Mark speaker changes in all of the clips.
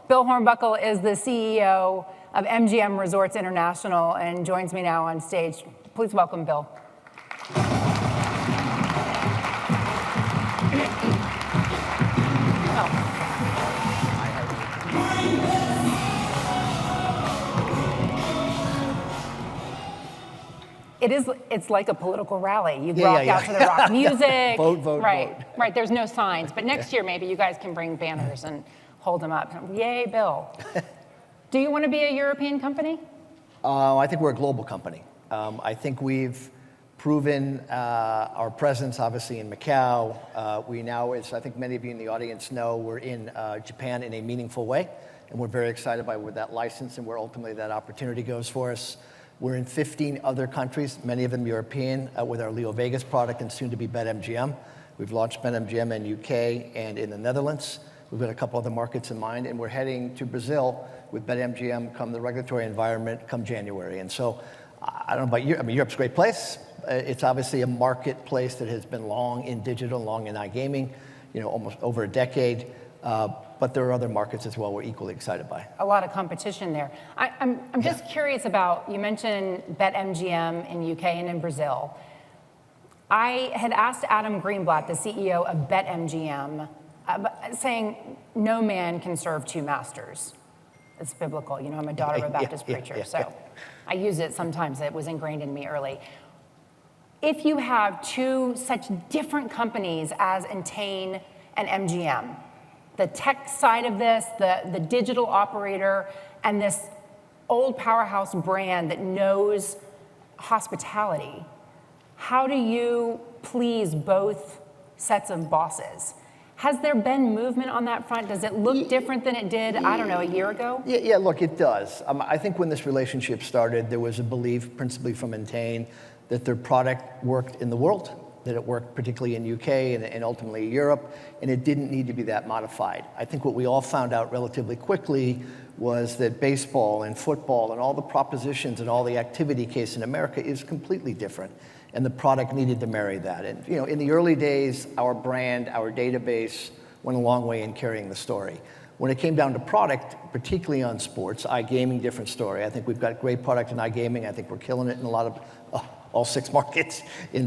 Speaker 1: Bill Hornbuckle is the CEO of MGM Resorts International and joins me now on stage. Please welcome Bill. It's like a political rally. You rock out to the rock music.
Speaker 2: Vote.
Speaker 1: Right, there's no signs. But next year, maybe you guys can bring banners and hold them up. Yay, Bill. Do you want to be a European company?
Speaker 2: I think we're a global company. I think we've proven our presence, obviously, in Macau. We now, as I think many of you in the audience know, we're in Japan in a meaningful way. And we're very excited by where that license and where ultimately that opportunity goes for us. We're in 15 other countries, many of them European, with our Leo Vegas product and soon to be BetMGM. We've launched BetMGM in UK and in the Netherlands. We've got a couple other markets in mind, and we're heading to Brazil with BetMGM come the regulatory environment come January. And so, I don't know about you, I mean, Europe's a great place. It's obviously a marketplace that has been long in digital, long in iGaming, almost over a decade. But there are other markets as well we're equally excited by.
Speaker 1: A lot of competition there. I'm just curious about, you mentioned BetMGM in UK and in Brazil. I had asked Adam Greenblatt, the CEO of BetMGM, saying no man can serve two masters. It's biblical. I'm a daughter of a Baptist preacher, so I use it sometimes. It was ingrained in me early. If you have two such different companies as Entain and MGM, the tech side of this, the digital operator, and this old powerhouse brand that knows hospitality, how do you please both sets of bosses? Has there been movement on that front? Does it look different than it did, I don't know, a year ago?
Speaker 2: Yeah, look, it does. I think when this relationship started, there was a belief, principally from Entain, that their product worked in the world, that it worked particularly in UK and ultimately Europe, and it didn't need to be that modified. I think what we all found out relatively quickly was that baseball and football and all the propositions and all the activity case in America is completely different, and the product needed to marry that. And in the early days, our brand, our database went a long way in carrying the story. When it came down to product, particularly on sports, iGaming, different story. I think we've got great product in iGaming. I think we're killing it in a lot of all 6 markets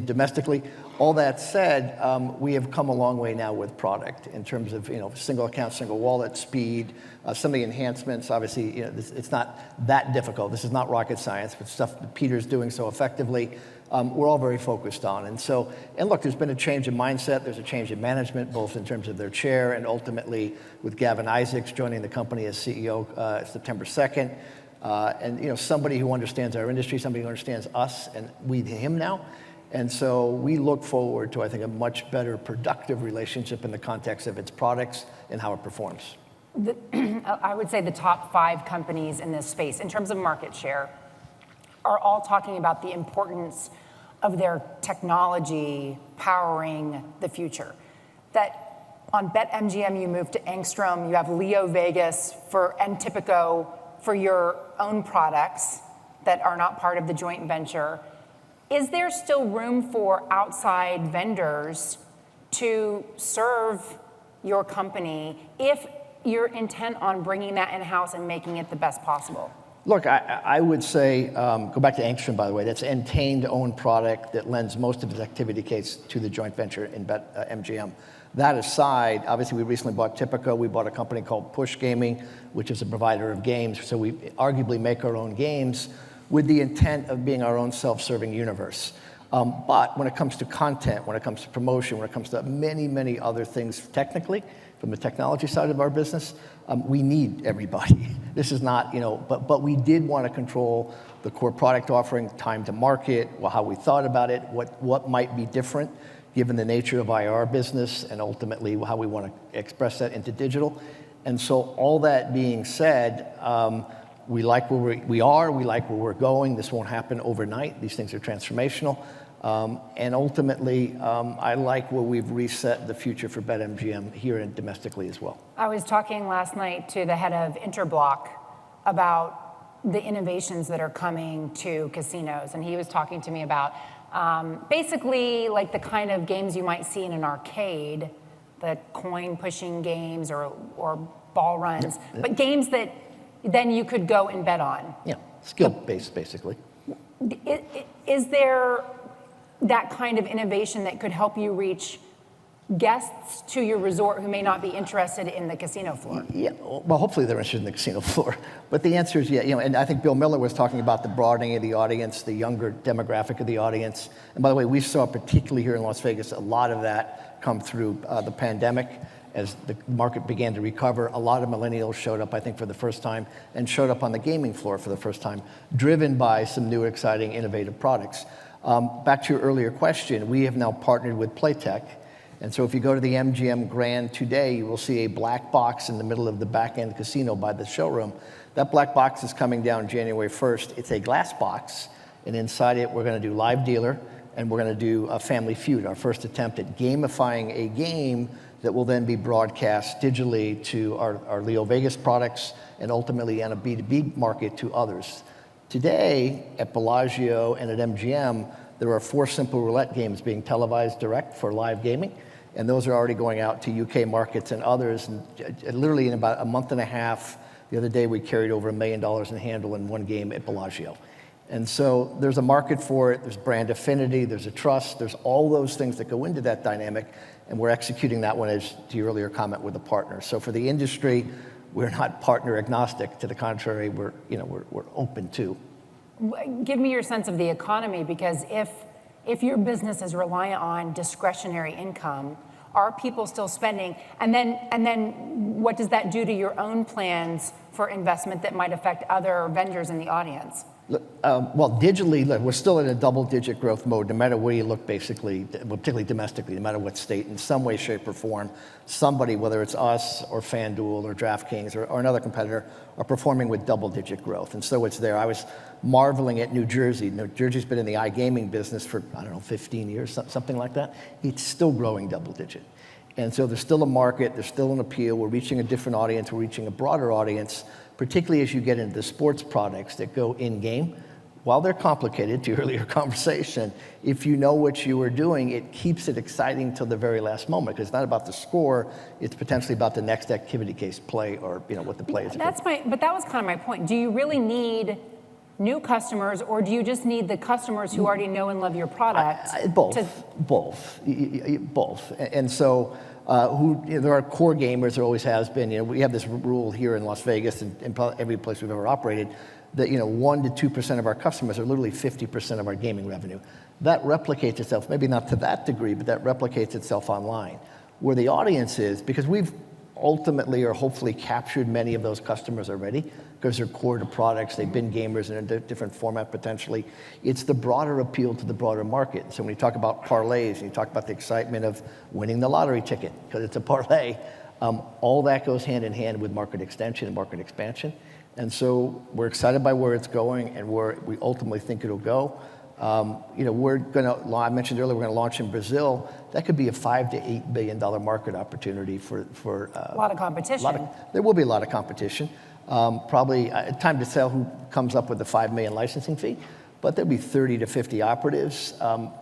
Speaker 2: domestically. All that said, we have come a long way now with product in terms of single account, single wallet, speed, some of the enhancements. Obviously, it's not that difficult. This is not rocket science, but stuff that Peter's doing so effectively. We're all very focused on. And look, there's been a change in mindset. There's a change in management, both in terms of their chair and ultimately with Gavin Isaacs joining the company as CEO September 2nd. And somebody who understands our industry, somebody who understands us and we him now. And so we look forward to, I think, a much better productive relationship in the context of its products and how it performs.
Speaker 1: I would say the top 5 companies in this space, in terms of market share, are all talking about the importance of their technology powering the future. That on BetMGM, you move to Angstrom, you have Leo Vegas and Tipico for your own products that are not part of the joint venture. Is there still room for outside vendors to serve your company if you're intent on bringing that in-house and making it the best possible?
Speaker 2: Look, I would say, go back to Angstrom, by the way. That's Entain's own product that lends most of its activity case to the joint venture in MGM. That aside, obviously, we recently bought Tipico. We bought a company called Push Gaming, which is a provider of games. So we arguably make our own games with the intent of being our own self-serving universe. But when it comes to content, when it comes to promotion, when it comes to many, many other things technically, from the technology side of our business, we need everybody. This is not, but we did want to control the core product offering, time to market, how we thought about it, what might be different given the nature of IR business and ultimately how we want to express that into digital. And so all that being said, we like where we are, we like where we're going. This won't happen overnight. These things are transformational. And ultimately, I like where we've reset the future for BetMGM here and domestically as well.
Speaker 1: I was talking last night to the head of Interblock about the innovations that are coming to casinos. And he was talking to me about basically like the kind of games you might see in an arcade, the coin pushing games or ball runs, but games that then you could go and bet on.
Speaker 2: Yeah, skill-based, basically.
Speaker 1: Is there that kind of innovation that could help you reach guests to your resort who may not be interested in the casino floor?
Speaker 2: Yeah, well, hopefully they're interested in the casino floor. But the answer is yeah, and I think Bill Miller was talking about the broadening of the audience, the younger demographic of the audience. And by the way, we saw, particularly here in Las Vegas, a lot of that come through the pandemic. As the market began to recover, a lot of millennials showed up, I think, for the first time, and showed up on the gaming floor for the first time, driven by some new, exciting, innovative products. Back to your earlier question, we have now partnered with Playtech. And so if you go to the MGM Grand today, you will see a black box in the middle of the back-end casino by the showroom. That black box is coming down January 1st. It's a glass box, and inside it, we're going to do live dealer, and we're going to do a Family Feud, our first attempt at gamifying a game that will then be broadcast digitally to our Leo Vegas products and ultimately on a B2B market to others. Today, at Bellagio and at MGM, there are 4 simple roulette games being televised direct for live gaming, and those are already going out to UK markets and others. And literally in about a month and a half, the other day we carried over $1 million in handle in one game at Bellagio. And so there's a market for it, there's brand affinity, there's a trust, there's all those things that go into that dynamic, and we're executing that one, as to your earlier comment, with a partner. So for the industry, we're not partner agnostic. To the contrary, we're open to.
Speaker 1: Give me your sense of the economy, because if your business is reliant on discretionary income, are people still spending? And then what does that do to your own plans for investment that might affect other vendors in the audience?
Speaker 2: Well, digitally, look, we're still in a double-digit growth mode, no matter where you look, basically, particularly domestically, no matter what state, in some way, shape, or form, somebody, whether it's us or FanDuel or DraftKings or another competitor, are performing with double-digit growth. And so it's there. I was marveling at New Jersey. New Jersey's been in the iGaming business for, 15 years, something like that. It's still growing double-digit. And so there's still a market, there's still an appeal. We're reaching a different audience, we're reaching a broader audience, particularly as you get into the sports products that go in-game. While they're complicated, to your earlier conversation, if you know what you are doing, it keeps it exciting till the very last moment, because it's not about the score, it's potentially about the next activity case play, or what the play is.
Speaker 1: But that was kind of my point. Do you really need new customers, or do you just need the customers who already know and love your product?
Speaker 2: Both. And so there are core gamers, there always has been. We have this rule here in Las Vegas and probably every place we've ever operated, that 1% to 2% of our customers are literally 50% of our gaming revenue. That replicates itself, maybe not to that degree, but that replicates itself online. Where the audience is, because we've ultimately or hopefully captured many of those customers already, because they're core to products, they've been gamers in a different format potentially. It's the broader appeal to the broader market. So when you talk about parlays, and you talk about the excitement of winning the lottery ticket, because it's a parlay, all that goes hand in hand with market extension and market expansion. And so we're excited by where it's going, and we ultimately think it'll go. We're going to, I mentioned earlier, we're going to launch in Brazil. That could be a $5 to $8 billion market opportunity for
Speaker 1: a lot of competition.
Speaker 2: There will be a lot of competition. Probably time to tell who comes up with the $5 million licensing fee, but there'll be 30 to 50 operatives.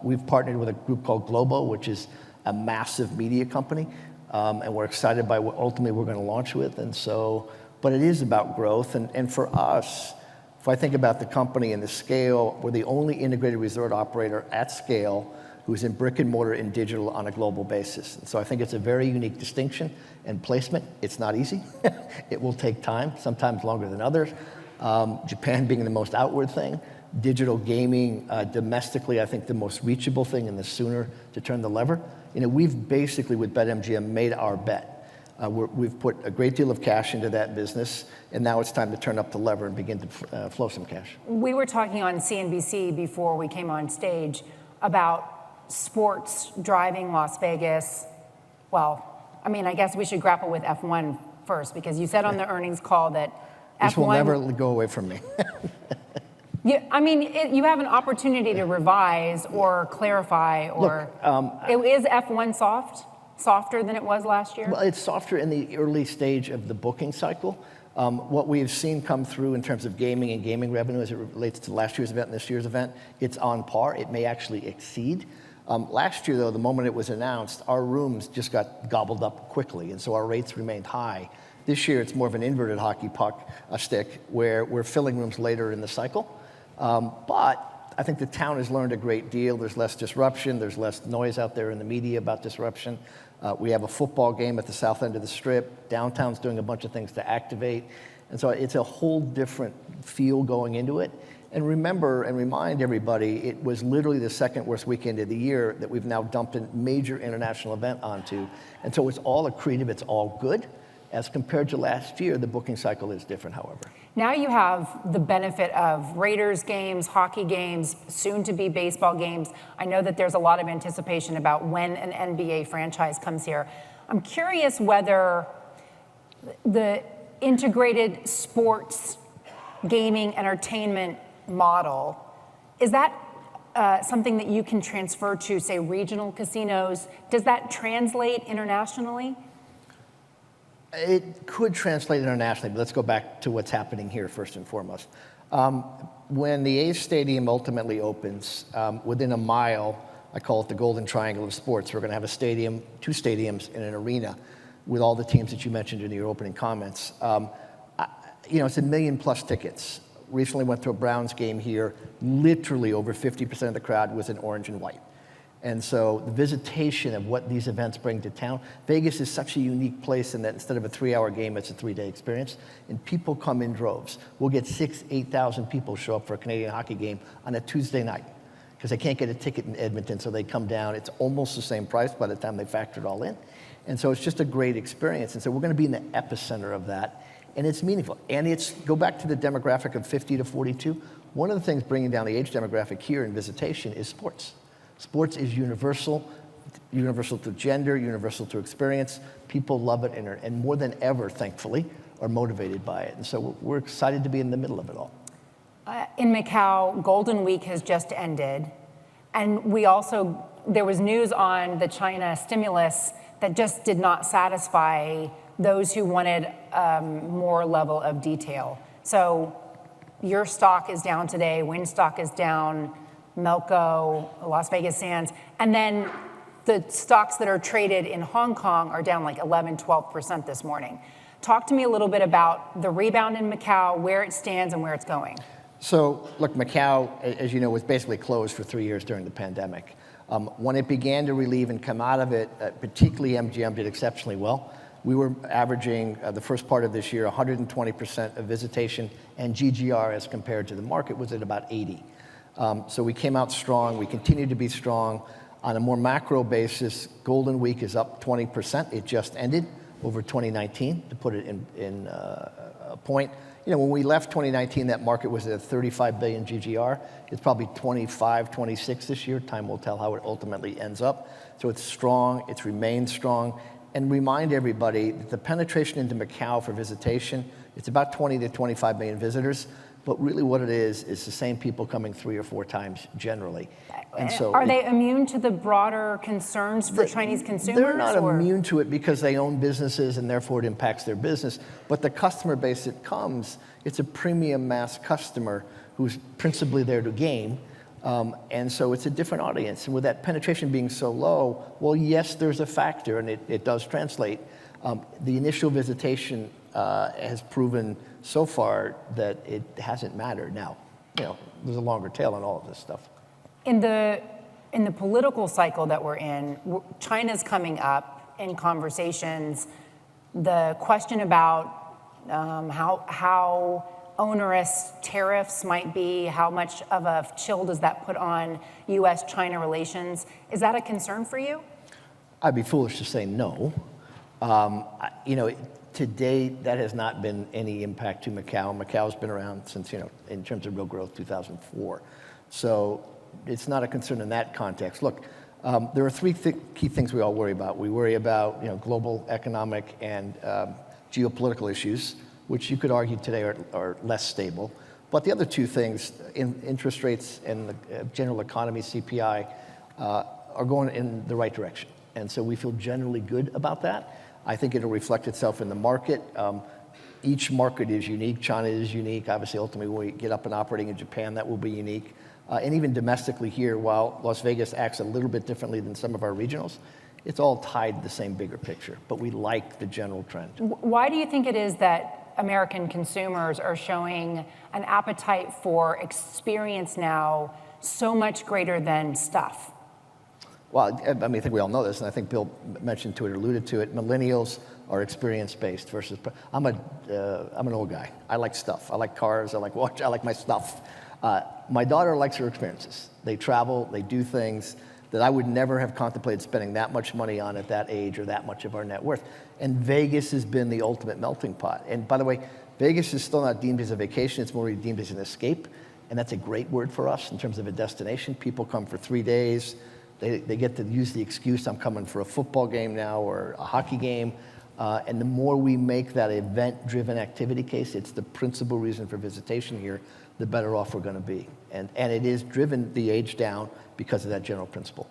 Speaker 2: We've partnered with a group called Globo, which is a massive media company, and we're excited by what ultimately we're going to launch with. And so, but it is about growth, and for us, if I think about the company and the scale, we're the only integrated resort operator at scale who's in brick and mortar and digital on a global basis. And so I think it's a very unique distinction and placement. It's not easy. It will take time, sometimes longer than others. Japan being the most outward thing. Digital gaming, domestically, I think the most reachable thing and the sooner to turn the lever. We've basically, with BetMGM, made our bet. We've put a great deal of cash into that business, and now it's time to turn up the lever and begin to flow some cash.
Speaker 1: We were talking on CNBC before we came on stage about sports driving Las Vegas. Well, I guess we should grapple with F1 first, because you said on the earnings call that F1...
Speaker 2: This will never go away from me.
Speaker 1: You have an opportunity to revise or clarify, or... Is F1 softer than it was last year?
Speaker 2: Well, it's softer in the early stage of the booking cycle. What we've seen come through in terms of gaming and gaming revenue as it relates to last year's event and this year's event, it's on par. It may actually exceed. Last year, though, the moment it was announced, our rooms just got gobbled up quickly, and so our rates remained high. This year, it's more of an inverted hockey puck stick, where we're filling rooms later in the cycle. But I think the town has learned a great deal. There's less disruption. There's less noise out there in the media about disruption. We have a football game at the south end of the Strip. Downtown's doing a bunch of things to activate. And so it's a whole different feel going into it. And remember and remind everybody, it was literally the second worst weekend of the year that we've now dumped a major international event onto. And so it's all accretive, it's all good. As compared to last year, the booking cycle is different, however.
Speaker 1: Now you have the benefit of Raiders games, hockey games, soon to be baseball games. I know that there's a lot of anticipation about when an NBA franchise comes here. I'm curious whether the integrated sports, gaming, entertainment model, is that something that you can transfer to, say, regional casinos? Does that translate internationally?
Speaker 2: It could translate internationally, but let's go back to what's happening here first and foremost. When the A's Stadium ultimately opens, within a mile, I call it the golden triangle of sports, we're going to have a stadium, 2 stadiums, and an arena with all the teams that you mentioned in your opening comments. It's 1 million+ tickets. Recently went to a Browns game here. Literally over 50% of the crowd was in orange and white. And so the visitation of what these events bring to town, Vegas is such a unique place in that instead of a 3-hour game, it's a 3-day experience. And people come in droves. We'll get 6,000, 8,000 people show up for a Canadian hockey game on a Tuesday night because they can't get a ticket in Edmonton, so they come down. It's almost the same price by the time they factor it all in. And so it's just a great experience. And so we're going to be in the epicenter of that. And it's meaningful. And go back to the demographic of 50 to 42. One of the things bringing down the age demographic here in visitation is sports. Sports is universal to gender, universal to experience. People love it and more than ever, thankfully, are motivated by it. And so we're excited to be in the middle of it all.
Speaker 1: In Macau, Golden Week has just ended. And there was news on the China stimulus that just did not satisfy those who wanted more level of detail. So your stock is down today, Wynn stock is down, Melco, Las Vegas Sands, and then the stocks that are traded in Hong Kong are down like 11, 12% this morning. Talk to me a little bit about the rebound in Macau, where it stands and where it's going.
Speaker 2: So, look, Macau, as you know, was basically closed for 3 years during the pandemic. When it began to relieve and come out of it, particularly MGM did exceptionally well. We were averaging the first part of this year 120% of visitation, and GGR as compared to the market was at about 80. So we came out strong. We continue to be strong. On a more macro basis, Golden Week is up 20%. It just ended over 2019, to put it in a point. When we left 2019, that market was at 35 billion GGR. It's probably 25, 26 this year. Time will tell how it ultimately ends up. So it's strong. It's remained strong. And remind everybody that the penetration into Macau for visitation, it's about 20 to 25 million visitors. But really what it is the same people coming 3 or 4 times generally. And so
Speaker 1: are they immune to the broader concerns for Chinese consumers?
Speaker 2: They're not immune to it because they own businesses and therefore it impacts their business. But the customer base that comes, it's a premium mass customer who's principally there to game. And so it's a different audience. And with that penetration being so low, well, yes, there's a factor, and it does translate. The initial visitation has proven so far that it hasn't mattered. Now, there's a longer tail on all of this stuff. In the
Speaker 1: political cycle that we're in, China's coming up in conversations. The question about how onerous tariffs might be, how much of a chill does that put on U.S.-China relations? Is that a concern for you?
Speaker 2: I'd be foolish to say no. To date, that has not been any impact to Macau. Macau's been around since, in terms of real growth, 2004. So it's not a concern in that context. Look, there are 3 key things we all worry about. We worry about, global economic and geopolitical issues, which you could argue today are less stable. But the other 2 things, interest rates and the general economy, CPI, are going in the right direction. And so we feel generally good about that. I think it'll reflect itself in the market. Each market is unique. China is unique. Obviously, ultimately, when we get up and operating in Japan, that will be unique. And even domestically here, while Las Vegas acts a little bit differently than some of our regionals, It's all tied to the same bigger picture, but we like the general trend.
Speaker 1: Why do you think it is that American consumers are showing an appetite for experience now so much greater than stuff?
Speaker 2: Well, I mean, I think we all know this, and I think Bill mentioned to it or alluded to it. Millennials are experience-based versus. I'm an old guy. I like stuff. I like cars. I like watch. I like my stuff. My daughter likes her experiences. They travel. They do things that I would never have contemplated spending that much money on at that age or that much of our net worth. And Vegas has been the ultimate melting pot. And by the way, Vegas is still not deemed as a vacation. It's more deemed as an escape. And that's a great word for us in terms of a destination. People come for 3 days. They get to use the excuse, I'm coming for a football game now or a hockey game. And the more we make that event-driven activity case, it's the principal reason for visitation here, the better off we're going to be. And it is driven the age down because of that general principle.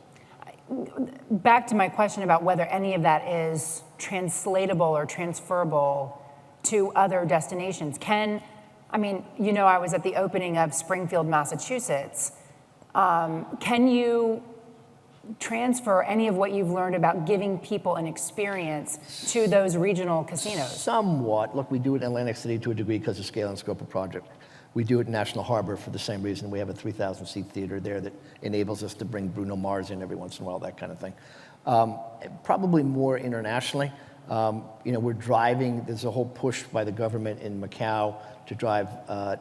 Speaker 1: Back to my question about whether any of that is translatable or transferable to other destinations. I was at the opening of Springfield, Massachusetts. Can you transfer any of what you've learned about giving people an experience to those regional casinos?
Speaker 2: Somewhat. Look, we do it in Atlantic City to a degree because of scale and scope of project. We do it in National Harbor for the same reason. We have a 3,000-seat theater there that enables us to bring Bruno Mars in every once in a while, that kind of thing. Probably more internationally. We're driving, there's a whole push by the government in Macau to drive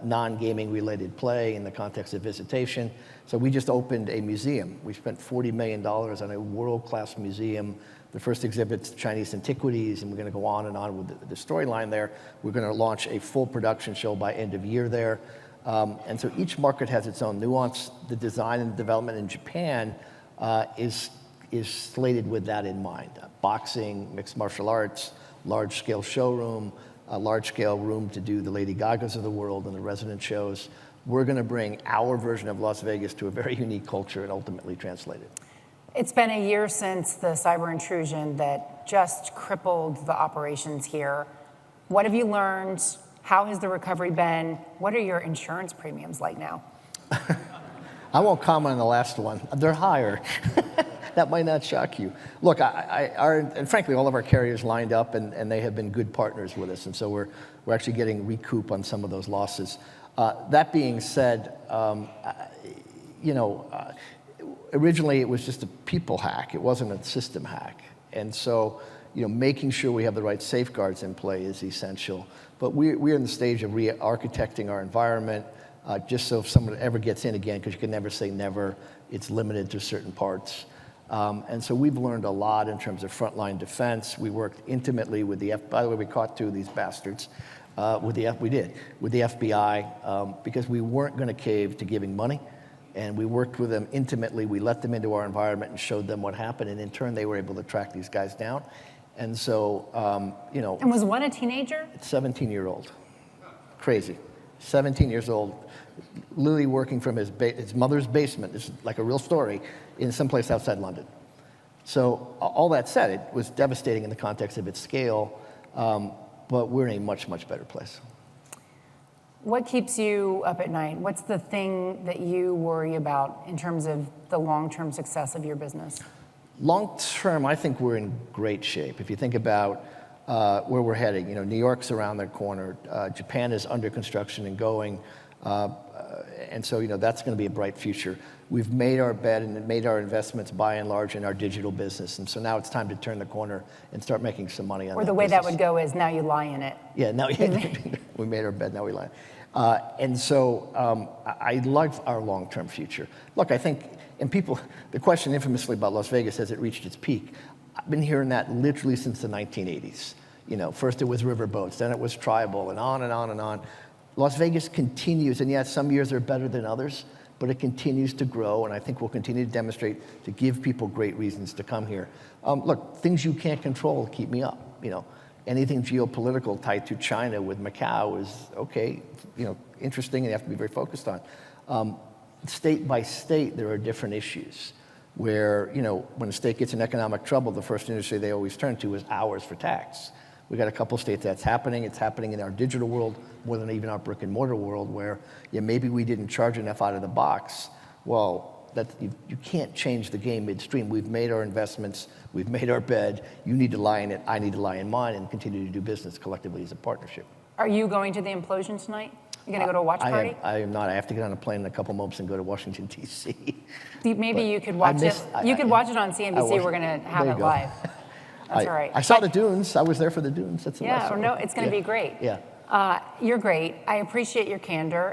Speaker 2: non-gaming related play in the context of visitation. So we just opened a museum. We spent $40 million on a world-class museum. The first exhibit's Chinese antiquities, and we're going to go on and on with the storyline there. We're going to launch a full production show by end of year there. And so each market has its own nuance. The design and development in Japan is slated with that in mind. Boxing, mixed martial arts, large-scale showroom, a large-scale room to do the Lady Gagas of the world and the resident shows. We're going to bring our version of Las Vegas to a very unique culture and ultimately translate it.
Speaker 1: It's been a year since the cyber intrusion that just crippled the operations here. What have you learned? How has the recovery been? What are your insurance premiums like now?
Speaker 2: I won't comment on the last one. They're higher. That might not shock you. Look, and frankly, all of our carriers lined up, and they have been good partners with us, and so we're actually getting recoup on some of those losses. That being said, originally it was just a people hack. It wasn't a system hack, and so making sure we have the right safeguards in play is essential. But we're in the stage of re-architecting our environment, just so if someone ever gets in again, because you can never say never, it's limited to certain parts. And so we've learned a lot in terms of frontline defense. We worked intimately with by the way, we caught 2 of these bastards with the FBI because we weren't going to cave to giving money. And we worked with them intimately. We let them into our environment and showed them what happened. And in turn, they were able to track these guys down. And so,
Speaker 1: And was one a teenager?
Speaker 2: 17-year-old. Crazy. 17 years old, literally working from his mother's basement. This is like a real story, in someplace outside London. So all that said, it was devastating in the context of its scale, but we're in a much, much better place.
Speaker 1: What keeps you up at night? What's the thing that you worry about in terms of the long-term success of your business?
Speaker 2: Long term, I think we're in great shape. If you think about where we're heading, New York's around the corner, Japan is under construction and going, and so that's going to be a bright future. We've made our bed and made our investments by and large in our digital business, and so now it's time to turn the corner and start making some money on that.
Speaker 1: Or the way that would go is now you lie in it.
Speaker 2: Yeah, now we made our bed, now we lie. And so I like our long-term future. Look, I think, and the question infamously about Las Vegas, has it reached its peak? I've been hearing that literally since the 1980s. First it was riverboats, then it was tribal, and on and on and on. Las Vegas continues, and yes, some years are better than others, but it continues to grow, and I think we'll continue to demonstrate to give people great reasons to come here. Look, things you can't control keep me up. Anything geopolitical tied to China with Macau is okay, interesting, and you have to be very focused on. State by state, there are different issues where, when a state gets in economic trouble, the first industry they always turn to is ours for tax. We got a couple states that's happening. It's happening in our digital world more than even our brick and mortar world, where maybe we didn't charge enough out of the box. Well, You can't change the game midstream. We've made our investments, we've made our bed. You need to lie in it, I need to lie in mine, and continue to do business collectively as a partnership.
Speaker 1: Are you going to the implosion tonight? You going to go to a watch party?
Speaker 2: I am not. I have to get on a plane in a couple moments and go to Washington, D.C.
Speaker 1: Maybe you could watch it. You could watch it on CNBC. We're going to have it live. That's all right.
Speaker 2: I saw the dunes. I was there for the dunes. That's
Speaker 1: yeah, or no, it's going to be great.
Speaker 2: Yeah.
Speaker 1: You're great. I appreciate your candor.